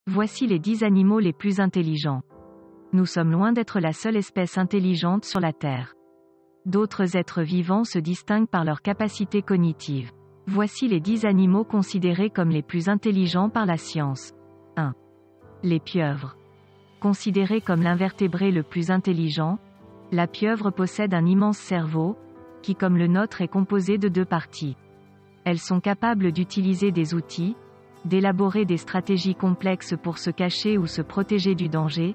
Voici les 10 animaux les plus intelligents. Nous sommes loin d'être la seule espèce intelligente sur la Terre. D'autres êtres vivants se distinguent par leur capacité cognitive. Voici les 10 animaux considérés comme les plus intelligents par la science. 1. Les pieuvres. Considérées comme l'invertébré le plus intelligent, la pieuvre possède un immense cerveau, qui comme le nôtre est composé de 2 parties. Elles sont capables d'utiliser des outils, d'élaborer des stratégies complexes pour se cacher ou se protéger du danger,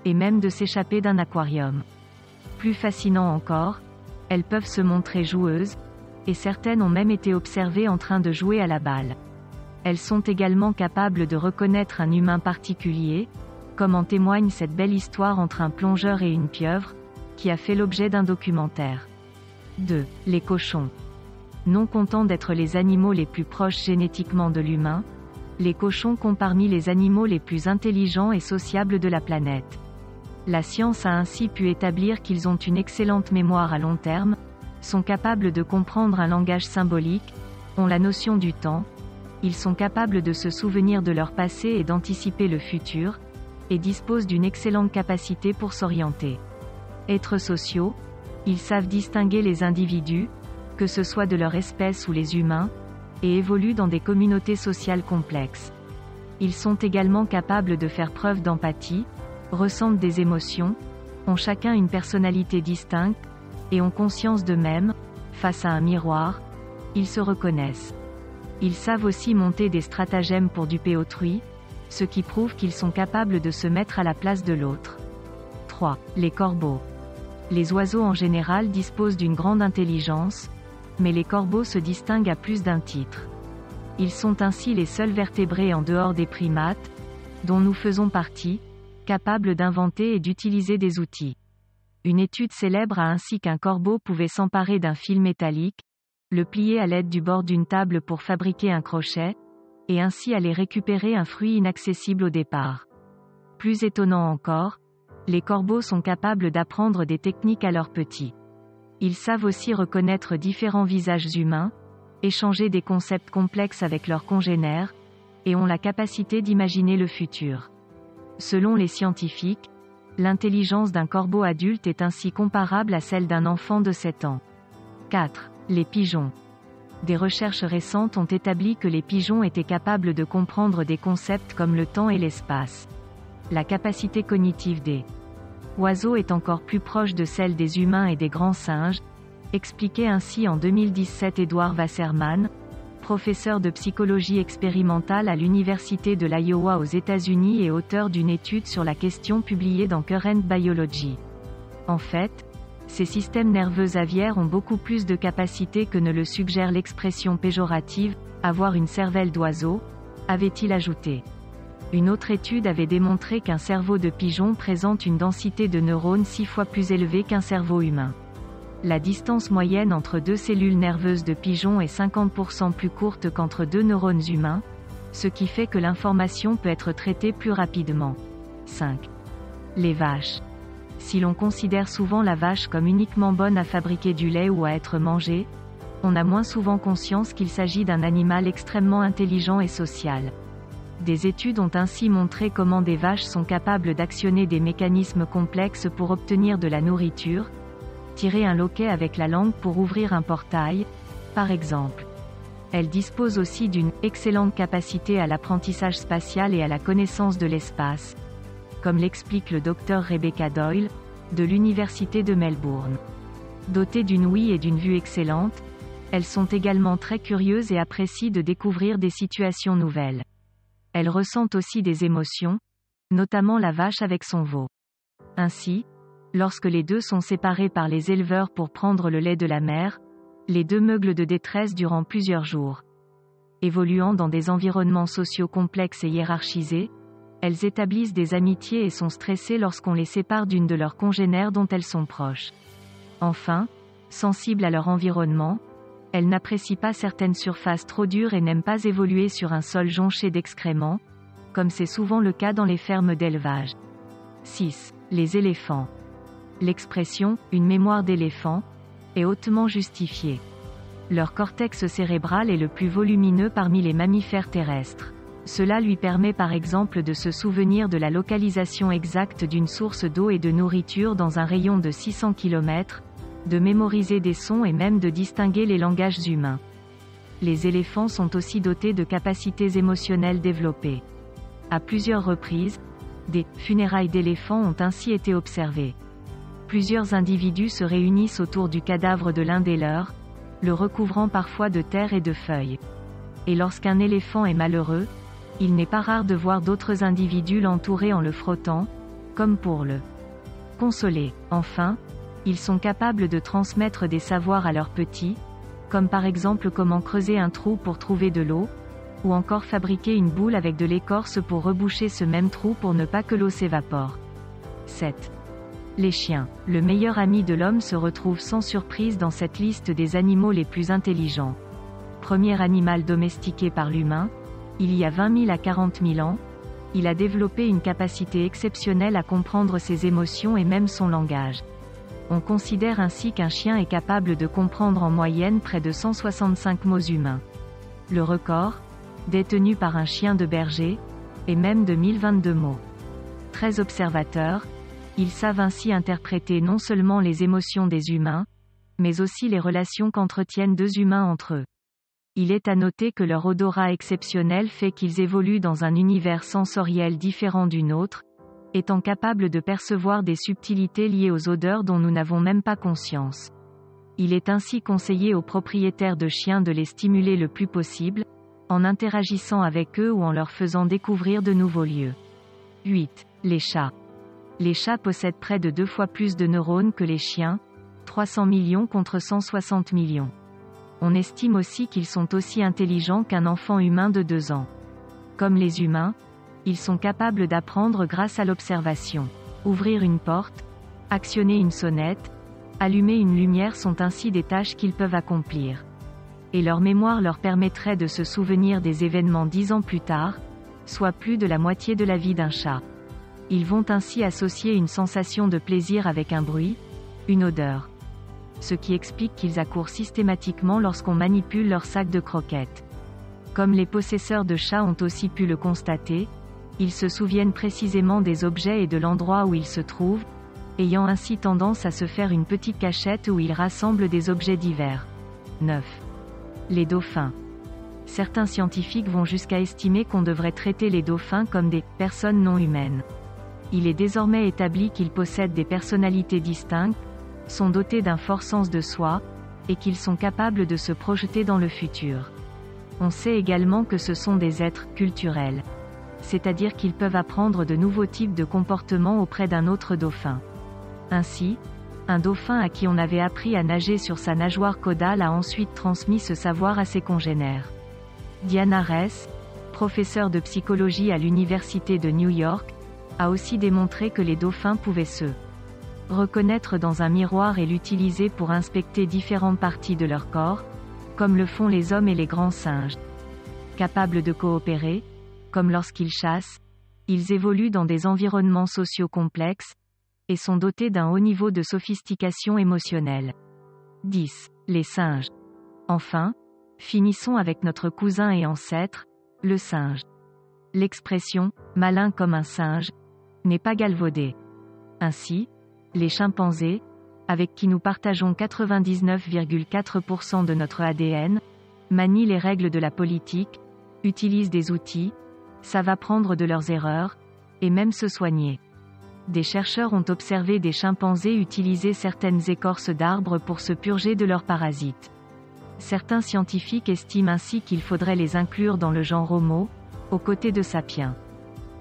et même de s'échapper d'un aquarium. Plus fascinant encore, elles peuvent se montrer joueuses, et certaines ont même été observées en train de jouer à la balle. Elles sont également capables de reconnaître un humain particulier, comme en témoigne cette belle histoire entre un plongeur et une pieuvre, qui a fait l'objet d'un documentaire. 2. Les cochons. Non contents d'être les animaux les plus proches génétiquement de l'humain, les cochons comptent parmi les animaux les plus intelligents et sociables de la planète. La science a ainsi pu établir qu'ils ont une excellente mémoire à long terme, sont capables de comprendre un langage symbolique, ont la notion du temps, ils sont capables de se souvenir de leur passé et d'anticiper le futur, et disposent d'une excellente capacité pour s'orienter. Êtres sociaux, ils savent distinguer les individus, que ce soit de leur espèce ou les humains, et évoluent dans des communautés sociales complexes. Ils sont également capables de faire preuve d'empathie, ressentent des émotions, ont chacun une personnalité distincte, et ont conscience d'eux-mêmes, face à un miroir, ils se reconnaissent. Ils savent aussi monter des stratagèmes pour duper autrui, ce qui prouve qu'ils sont capables de se mettre à la place de l'autre. 3. Les corbeaux. Les oiseaux en général disposent d'une grande intelligence, mais les corbeaux se distinguent à plus d'un titre. Ils sont ainsi les seuls vertébrés en dehors des primates, dont nous faisons partie, capables d'inventer et d'utiliser des outils. Une étude célèbre a ainsi qu'un corbeau pouvait s'emparer d'un fil métallique, le plier à l'aide du bord d'une table pour fabriquer un crochet, et ainsi aller récupérer un fruit inaccessible au départ. Plus étonnant encore, les corbeaux sont capables d'apprendre des techniques à leurs petits. Ils savent aussi reconnaître différents visages humains, échanger des concepts complexes avec leurs congénères, et ont la capacité d'imaginer le futur. Selon les scientifiques, l'intelligence d'un corbeau adulte est ainsi comparable à celle d'un enfant de 7 ans. 4. Les pigeons. Des recherches récentes ont établi que les pigeons étaient capables de comprendre des concepts comme le temps et l'espace. La capacité cognitive des oiseaux est encore plus proche de celle des humains et des grands singes, expliquait ainsi en 2017 Edward Wasserman, professeur de psychologie expérimentale à l'université de l'Iowa aux États-Unis et auteur d'une étude sur la question publiée dans Current Biology. En fait, ces systèmes nerveux aviaires ont beaucoup plus de capacité que ne le suggère l'expression péjorative « avoir une cervelle d'oiseau », avait-il ajouté. Une autre étude avait démontré qu'un cerveau de pigeon présente une densité de neurones 6 fois plus élevée qu'un cerveau humain. La distance moyenne entre 2 cellules nerveuses de pigeon est 50% plus courte qu'entre 2 neurones humains, ce qui fait que l'information peut être traitée plus rapidement. 5. Les vaches. Si l'on considère souvent la vache comme uniquement bonne à fabriquer du lait ou à être mangée, on a moins souvent conscience qu'il s'agit d'un animal extrêmement intelligent et social. Des études ont ainsi montré comment des vaches sont capables d'actionner des mécanismes complexes pour obtenir de la nourriture, tirer un loquet avec la langue pour ouvrir un portail, par exemple. Elles disposent aussi d'une excellente capacité à l'apprentissage spatial et à la connaissance de l'espace, comme l'explique le Dr Rebecca Doyle, de l'Université de Melbourne. Dotées d'une ouïe et d'une vue excellentes, elles sont également très curieuses et apprécient de découvrir des situations nouvelles. Elles ressentent aussi des émotions, notamment la vache avec son veau. Ainsi, lorsque les deux sont séparés par les éleveurs pour prendre le lait de la mère, les deux meuglent de détresse durant plusieurs jours. Évoluant dans des environnements sociaux complexes et hiérarchisés, elles établissent des amitiés et sont stressées lorsqu'on les sépare d'une de leurs congénères dont elles sont proches. Enfin, sensibles à leur environnement, elles n'apprécient pas certaines surfaces trop dures et n'aiment pas évoluer sur un sol jonché d'excréments, comme c'est souvent le cas dans les fermes d'élevage. 6. Les éléphants. L'expression « une mémoire d'éléphant » est hautement justifiée. Leur cortex cérébral est le plus volumineux parmi les mammifères terrestres. Cela lui permet par exemple de se souvenir de la localisation exacte d'une source d'eau et de nourriture dans un rayon de 600 km, de mémoriser des sons et même de distinguer les langages humains. Les éléphants sont aussi dotés de capacités émotionnelles développées. À plusieurs reprises, des funérailles d'éléphants ont ainsi été observées. Plusieurs individus se réunissent autour du cadavre de l'un des leurs, le recouvrant parfois de terre et de feuilles. Et lorsqu'un éléphant est malheureux, il n'est pas rare de voir d'autres individus l'entourer en le frottant, comme pour le consoler. Enfin, ils sont capables de transmettre des savoirs à leurs petits, comme par exemple comment creuser un trou pour trouver de l'eau, ou encore fabriquer une boule avec de l'écorce pour reboucher ce même trou pour ne pas que l'eau s'évapore. 7. Les chiens. Le meilleur ami de l'homme se retrouve sans surprise dans cette liste des animaux les plus intelligents. Premier animal domestiqué par l'humain, il y a 20 000 à 40 000 ans, il a développé une capacité exceptionnelle à comprendre ses émotions et même son langage. On considère ainsi qu'un chien est capable de comprendre en moyenne près de 165 mots humains. Le record, détenu par un chien de berger, est même de 1022 mots. Très observateurs, ils savent ainsi interpréter non seulement les émotions des humains, mais aussi les relations qu'entretiennent deux humains entre eux. Il est à noter que leur odorat exceptionnel fait qu'ils évoluent dans un univers sensoriel différent du nôtre, étant capables de percevoir des subtilités liées aux odeurs dont nous n'avons même pas conscience. Il est ainsi conseillé aux propriétaires de chiens de les stimuler le plus possible, en interagissant avec eux ou en leur faisant découvrir de nouveaux lieux. 8. Les chats. Les chats possèdent près de 2 fois plus de neurones que les chiens, 300 millions contre 160 millions. On estime aussi qu'ils sont aussi intelligents qu'un enfant humain de 2 ans. Comme les humains, ils sont capables d'apprendre grâce à l'observation. Ouvrir une porte, actionner une sonnette, allumer une lumière sont ainsi des tâches qu'ils peuvent accomplir. Et leur mémoire leur permettrait de se souvenir des événements 10 ans plus tard, soit plus de la moitié de la vie d'un chat. Ils vont ainsi associer une sensation de plaisir avec un bruit, une odeur. Ce qui explique qu'ils accourent systématiquement lorsqu'on manipule leur sac de croquettes. Comme les possesseurs de chats ont aussi pu le constater, ils se souviennent précisément des objets et de l'endroit où ils se trouvent, ayant ainsi tendance à se faire une petite cachette où ils rassemblent des objets divers. 9. Les dauphins. Certains scientifiques vont jusqu'à estimer qu'on devrait traiter les dauphins comme des « personnes non humaines ». Il est désormais établi qu'ils possèdent des personnalités distinctes, sont dotés d'un fort sens de soi, et qu'ils sont capables de se projeter dans le futur. On sait également que ce sont des êtres « culturels », c'est-à-dire qu'ils peuvent apprendre de nouveaux types de comportements auprès d'un autre dauphin. Ainsi, un dauphin à qui on avait appris à nager sur sa nageoire caudale a ensuite transmis ce savoir à ses congénères. Diana Reiss, professeure de psychologie à l'université de New York, a aussi démontré que les dauphins pouvaient se reconnaître dans un miroir et l'utiliser pour inspecter différentes parties de leur corps, comme le font les hommes et les grands singes. Capables de coopérer, comme lorsqu'ils chassent, ils évoluent dans des environnements sociaux complexes, et sont dotés d'un haut niveau de sophistication émotionnelle. 10. Les singes. Enfin, finissons avec notre cousin et ancêtre, le singe. L'expression « malin comme un singe » n'est pas galvaudée. Ainsi, les chimpanzés, avec qui nous partageons 99,4% de notre ADN, manient les règles de la politique, utilisent des outils, savent apprendre de leurs erreurs, et même se soigner. Des chercheurs ont observé des chimpanzés utiliser certaines écorces d'arbres pour se purger de leurs parasites. Certains scientifiques estiment ainsi qu'il faudrait les inclure dans le genre Homo, aux côtés de Sapiens.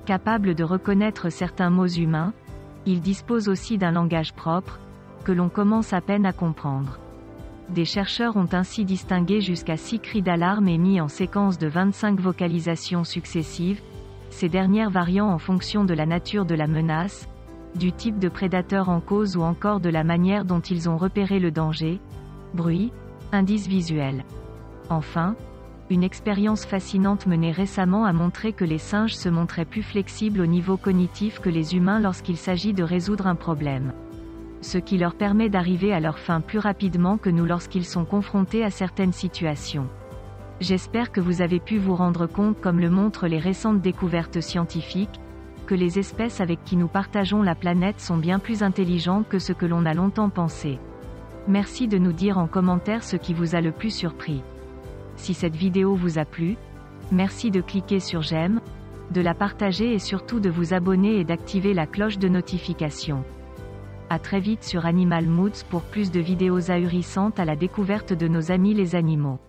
Capables de reconnaître certains mots humains, ils disposent aussi d'un langage propre, que l'on commence à peine à comprendre. Des chercheurs ont ainsi distingué jusqu'à 6 cris d'alarme émis en séquence de 25 vocalisations successives, ces dernières variant en fonction de la nature de la menace, du type de prédateur en cause ou encore de la manière dont ils ont repéré le danger, bruit, indice visuel. Enfin, une expérience fascinante menée récemment a montré que les singes se montraient plus flexibles au niveau cognitif que les humains lorsqu'il s'agit de résoudre un problème. Ce qui leur permet d'arriver à leur fin plus rapidement que nous lorsqu'ils sont confrontés à certaines situations. J'espère que vous avez pu vous rendre compte, comme le montrent les récentes découvertes scientifiques, que les espèces avec qui nous partageons la planète sont bien plus intelligentes que ce que l'on a longtemps pensé. Merci de nous dire en commentaire ce qui vous a le plus surpris. Si cette vidéo vous a plu, merci de cliquer sur j'aime, de la partager et surtout de vous abonner et d'activer la cloche de notification. À très vite sur Animal Moods pour plus de vidéos ahurissantes à la découverte de nos amis les animaux.